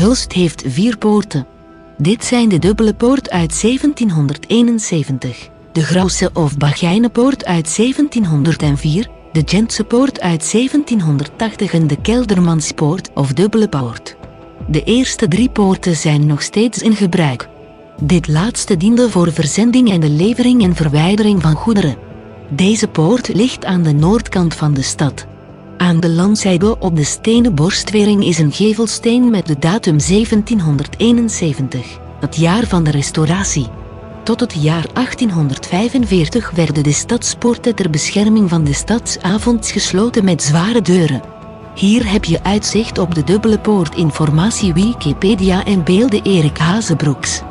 Hulst heeft 4 poorten. Dit zijn de Dubbele Poort uit 1771, de Grauwse of Bagijnenpoort uit 1704, de Gentse Poort uit 1780 en de Keldermanspoort of Dubbele Poort. De eerste 3 poorten zijn nog steeds in gebruik. Dit laatste diende voor verzending en de levering en verwijdering van goederen. Deze poort ligt aan de noordkant van de stad. Aan de landzijde op de stenen borstwering is een gevelsteen met de datum 1771, het jaar van de restauratie. Tot het jaar 1845 werden de stadspoorten ter bescherming van de stadsavonds gesloten met zware deuren. Hier heb je uitzicht op de Dubbele Poort, informatie Wikipedia en beelden Erik Hazebroeks.